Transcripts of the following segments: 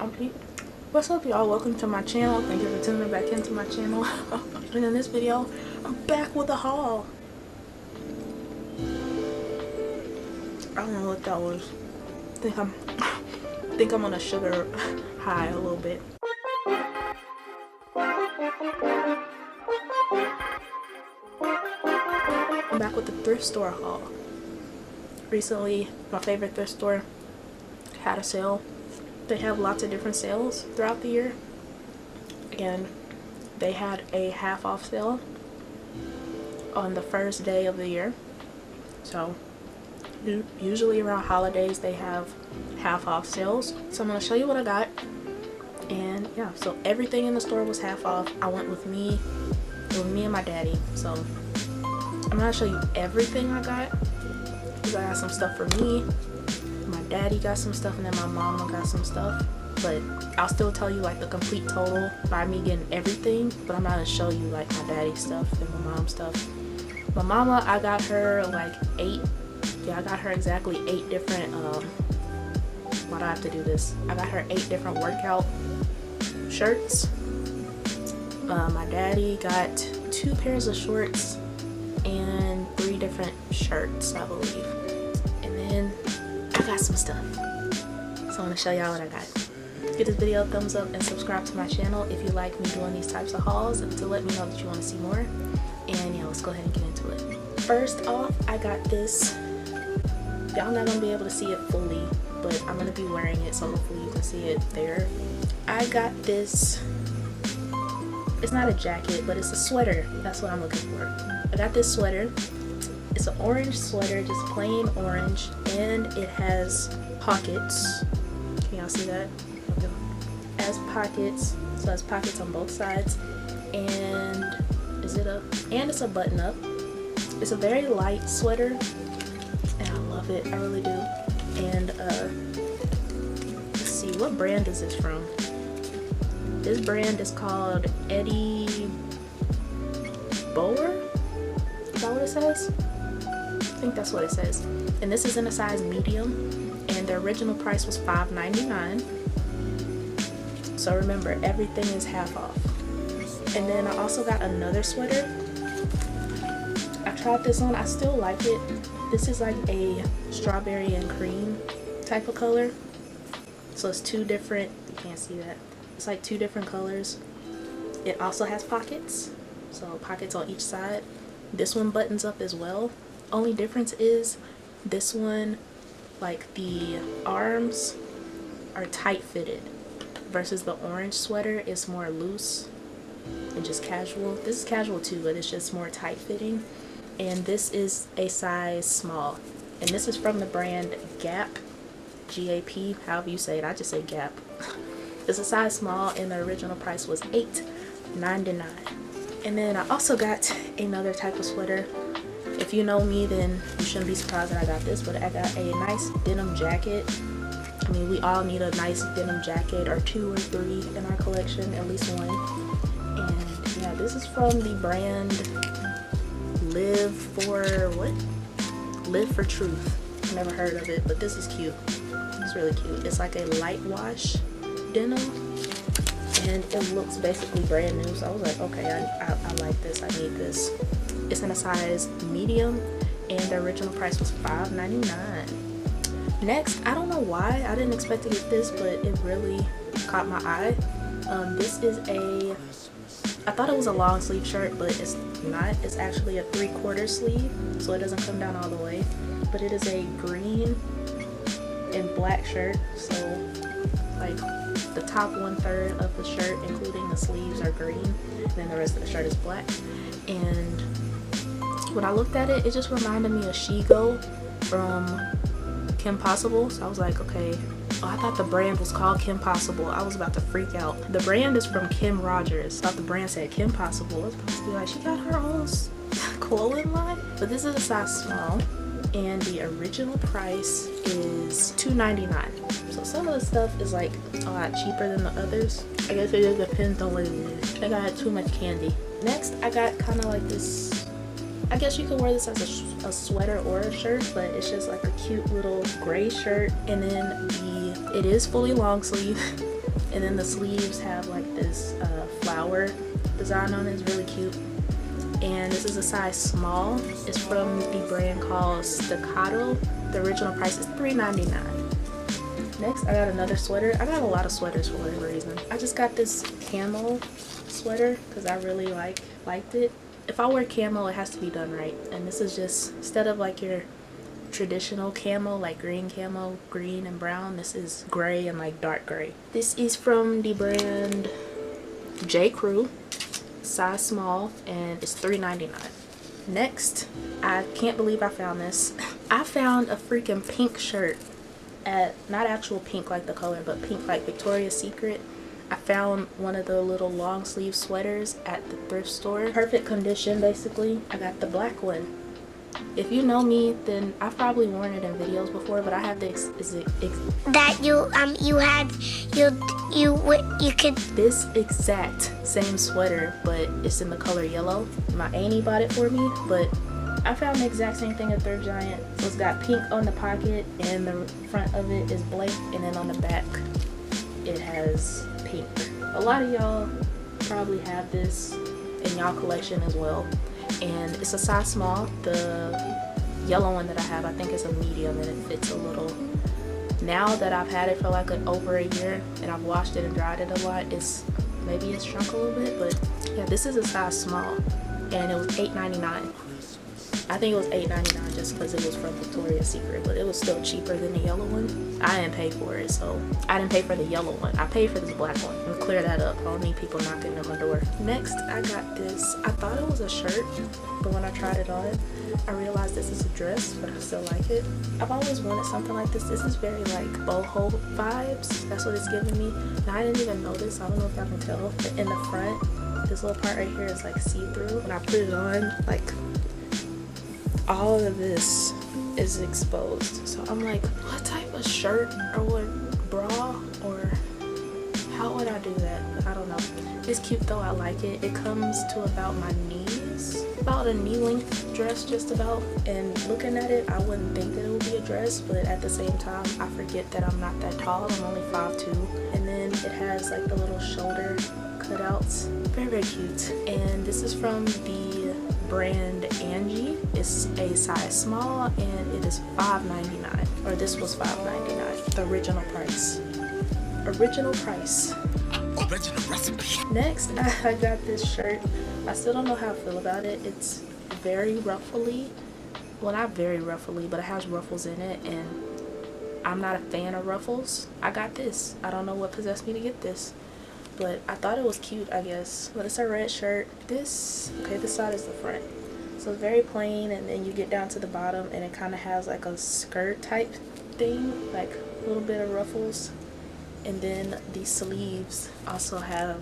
Grumpy. What's up, y'all? Welcome to my channel. Thank you for tuning back into my channel. And in this video, I'm back with a haul. I don't know what that was. I think I'm on a sugar high a little bit. I'm back with the thrift store haul. Recently, my favorite thrift store had a sale. They have lots of different sales throughout the year. And they had a half off sale on the first day of the year. So usually around holidays they have half off sales. So I'm going to show you what I got. And yeah, so everything in the store was half off. I went with me and my daddy. So I'm not going to show you everything I got, because I got some stuff for me, my daddy got some stuff, and then my mama got some stuff. But I'll still tell you like the complete total by me getting everything, but I'm not gonna show you like my daddy's stuff and my mom's stuff. My mama, I got her like I got her exactly 8 different why do I have to do this? I got her 8 different workout shirts. My daddy got 2 pairs of shorts and 3 different shirts, I believe. And then I got some stuff, so I'm gonna show y'all what I got. Give this video a thumbs up and subscribe to my channel if you like me doing these types of hauls, and to let me know that you want to see more. And yeah, let's go ahead and get into it. First off, I got this. Y'all not gonna be able to see it fully, but I'm gonna be wearing it, so hopefully you can see it there. I got this. It's not a jacket, but it's a sweater. That's what I'm looking for. I got this sweater. It's an orange sweater, just plain orange, and it has pockets. Can y'all see that? It has pockets, so it has pockets on both sides. And it's a button up. It's a very light sweater, and I love it. I really do. And let's see, what brand is this from? This brand is called Eddie Bower. Is that what it says? I think that's what it says. And this is in a size medium, and the original price was $5.99. So remember, everything is half off. And then I also got another sweater. I tried this on. I still like it. This is like a strawberry and cream type of color. So it's 2 different, you can't see that. It's like 2 different colors. It also has pockets. So pockets on each side. This one buttons up as well. Only difference is this one, like the arms are tight fitted, versus the orange sweater is more loose and just casual. This is casual too, but it's just more tight fitting. And this is a size small, and this is from the brand Gap, G-A-P, however you say it. I just say Gap. It's a size small, and the original price was $8.99. And then I also got another type of sweater. If you know me, then you shouldn't be surprised that I got this, but I got a nice denim jacket. I mean, we all need a nice denim jacket, or 2 or 3 in our collection, at least one. And yeah, this is from the brand Live for Truth. I've never heard of it, but this is cute. It's really cute. It's like a light wash denim, and it looks basically brand new. So I was like, okay, I like this. I need this. It's in a size medium, and the original price was $5.99. Next, I don't know why I didn't expect to get this, but it really caught my eye. This is I thought it was a long sleeve shirt, but it's not. It's actually a 3/4 sleeve, so it doesn't come down all the way. But it is a green and black shirt, so like the top 1/3 of the shirt, including the sleeves, are green, and then the rest of the shirt is black. And when I looked at it, it just reminded me of Shigo from Kim Possible. So I was like, okay. Oh, I thought the brand was called Kim Possible. I was about to freak out. The brand is from Kim Rogers. I thought the brand said Kim Possible. I was supposed to be like, she got her own clothing line. But this is a size small, and the original price is $2.99. So some of the stuff is like a lot cheaper than the others. I guess it just depends on what it is. I think I had too much candy. Next, I got kind of like this. I guess you could wear this as a sweater or a shirt, but it's just like a cute little gray shirt. And then it is fully long sleeve. And then the sleeves have like this flower design on it. It's really cute. And this is a size small. It's from the brand called Staccato. The original price is $3.99. Next, I got another sweater. I got a lot of sweaters for whatever reason. I just got this camo sweater because I really liked it. If I wear camo, it has to be done right. And this is just, instead of like your traditional camo, like green camo, green and brown, this is gray and like dark gray. This is from the brand J. Crew, size small, and it's $3.99. Next, I can't believe I found this. I found a freaking pink shirt at, not actual pink like the color, but pink like Victoria's Secret. I found one of the little long sleeve sweaters at the thrift store. Perfect condition, basically. I got the black one. If you know me, then I've probably worn it in videos before, but I have this this exact same sweater, but it's in the color yellow. My auntie bought it for me, but I found the exact same thing at Thrift Giant. It's got pink on the pocket, and the front of it is blank, and then on the back it has pink. A lot of y'all probably have this in y'all collection as well, and it's a size small. The yellow one that I have, I think it's a medium, and it fits a little. Now that I've had it for like over a year and I've washed it and dried it a lot, maybe it's shrunk a little bit, but yeah, this is a size small, and it was $8.99. I think it was $8.99 just because it was from Victoria's Secret, but it was still cheaper than the yellow one. I didn't pay for it, so I didn't pay for the yellow one. I paid for this black one. I'm gonna clear that up. I don't need people knocking at my door. Next, I got this. I thought it was a shirt, but when I tried it on, I realized this is a dress, but I still like it. I've always wanted something like this. This is very like boho vibes. That's what it's giving me. And I didn't even notice. I don't know if y'all can tell, but in the front, this little part right here is like see-through. When I put it on, like, all of this is exposed. So I'm like, what type of shirt or what bra, or how would I do that? I don't know. It's cute though. I like it. It comes to about my knees, about a knee length dress just about. And looking at it, I wouldn't think that it would be a dress, but at the same time, I forget that I'm not that tall. I'm only 5'2", and then it has like the little shoulder cutouts. Very, very cute. And this is from the brand Angie. It's a size small, and it is $5.99, or this was $5.99. The original price. Original recipe. Next, I got this shirt. I still don't know how I feel about it. It's very ruffly. Well, not very ruffly, but it has ruffles in it, and I'm not a fan of ruffles. I got this. I don't know what possessed me to get this, but I thought it was cute, I guess. But it's a red shirt. This side is the front. So it's very plain, and then you get down to the bottom, and it kind of has like a skirt type thing, like a little bit of ruffles. And then the sleeves also have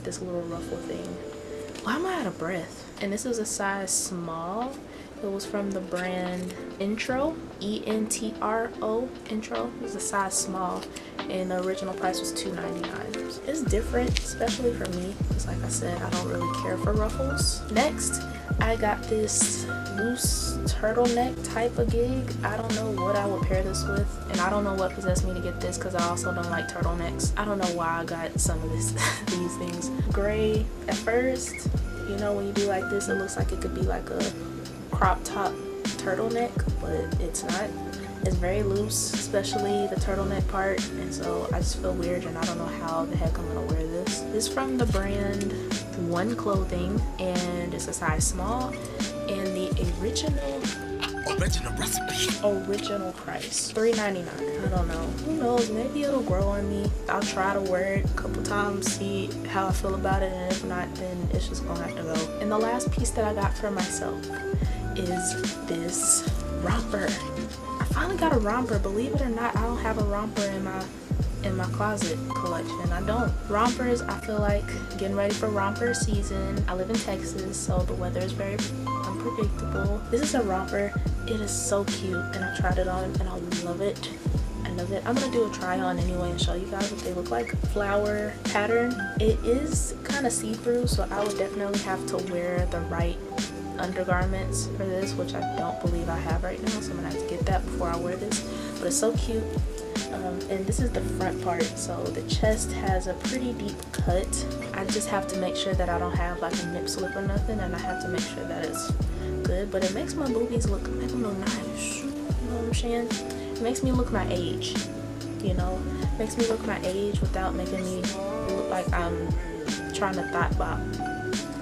this little ruffle thing. Why am I out of breath? And this is a size small. It was from the brand Intro, E-N-T-R-O, Intro. It was a size small, and the original price was $2.99. It's different, especially for me, because like I said, I don't really care for ruffles. Next, I got this loose turtleneck type of gig. I don't know what I would pair this with, and I don't know what possessed me to get this, because I also don't like turtlenecks. I don't know why I got some of these things. Gray at first, you know, when you do like this, it looks like it could be like a crop top turtleneck, but it's not. It's very loose, especially the turtleneck part, and so I just feel weird, and I don't know how the heck I'm gonna wear this. This is from the brand One Clothing, and it's a size small, and the original price $3.99. I don't know, who knows, maybe it'll grow on me. I'll try to wear it a couple times, see how I feel about it, and if not, then it's just gonna have to go. And the last piece that I got for myself is this romper. I finally got a romper. Believe it or not, I don't have a romper in my closet collection. I don't. Rompers, I feel like getting ready for romper season. I live in Texas, so the weather is very unpredictable. This is a romper. It is so cute, and I tried it on, and I love it. I love it. I'm gonna do a try on anyway and show you guys what they look like. Flower pattern. It is kind of see-through, so I would definitely have to wear the right undergarments for this, which I don't believe I have right now, so I'm gonna have to get that before I wear this. But it's so cute. And this is the front part. So the chest has a pretty deep cut. I just have to make sure that I don't have like a nip slip or nothing, and I have to make sure that it's good. But it makes my boobies look, I don't know, nice. You know what I'm saying? It makes me look my age. You know, it makes me look my age without making me look like I'm trying to thought bop,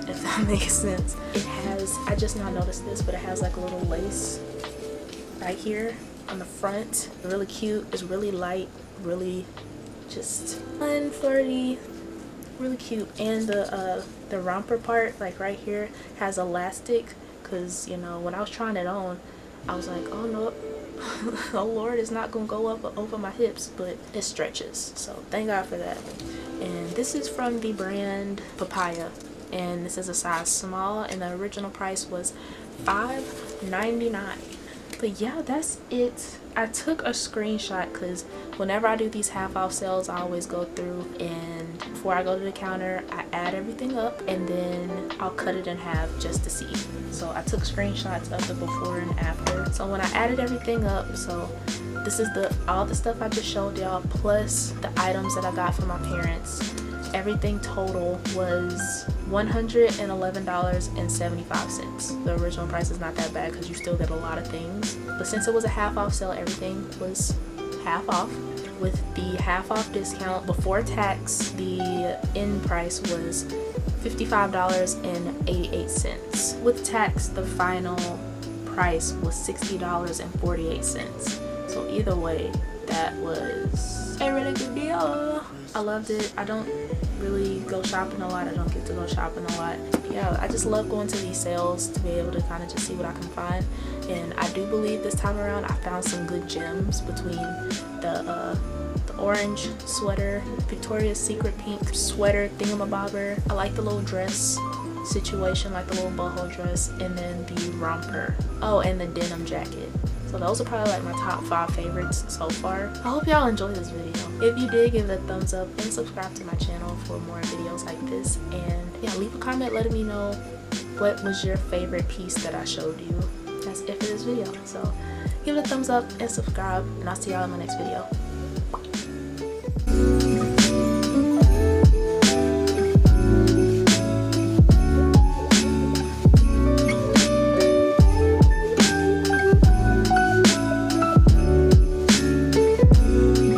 if that makes sense. It has, I just now noticed this, but it has like a little lace right here on the front. Really cute. It's really light, really just fun, flirty, really cute. And the romper part, like right here, has elastic, because you know when I was trying it on, I was like, oh no, oh Lord, it's not gonna go up over my hips, but it stretches, so thank God for that. And this is from the brand Papaya, and this is a size small, and the original price was $5.99. But yeah, that's it. I took a screenshot because whenever I do these half off sales, I always go through, and before I go to the counter, I add everything up and then I'll cut it in half just to see. So I took screenshots of the before and after. So when I added everything up, so this is all the stuff I just showed y'all, plus the items that I got from my parents. Everything total was $111.75. The original price is not that bad because you still get a lot of things, but since it was a half off sale, everything was half off. With the half off discount before tax, the end price was $55.88. With tax, the final price was $60.48. So either way, that was a really good deal. I loved it. I don't really go shopping a lot. I don't get to go shopping a lot. Yeah, I just love going to these sales to be able to kind of just see what I can find. And I do believe this time around I found some good gems between the orange sweater, Victoria's Secret pink sweater thingamabobber. I like the little dress situation, like the little boho dress, and then the romper. Oh, and the denim jacket. So those are probably like my top 5 favorites so far. I hope y'all enjoyed this video. If you did, give it a thumbs up and subscribe to my channel for more videos like this. And yeah, leave a comment letting me know what was your favorite piece that I showed you. That's it for this video. So give it a thumbs up and subscribe, and I'll see y'all in my next video.